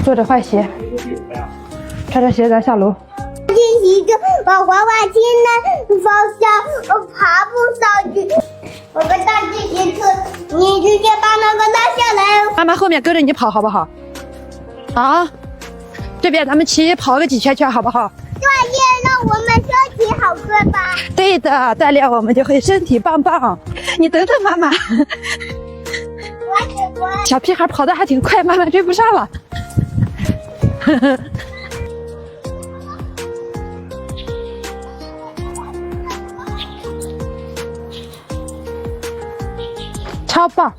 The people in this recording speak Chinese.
坐着换鞋，穿着鞋咱下楼。进行一个把滑滑梯的方向爬不上去。我们大自行车，你直接把那个拉下来。妈妈后面跟着你跑好不好？啊，这边咱们骑跑个几圈圈好不好？锻炼让我们身体好，对吧？对的，锻炼我们就会身体棒棒。你等等妈妈。小屁孩跑得还挺快，妈妈追不上了。超棒！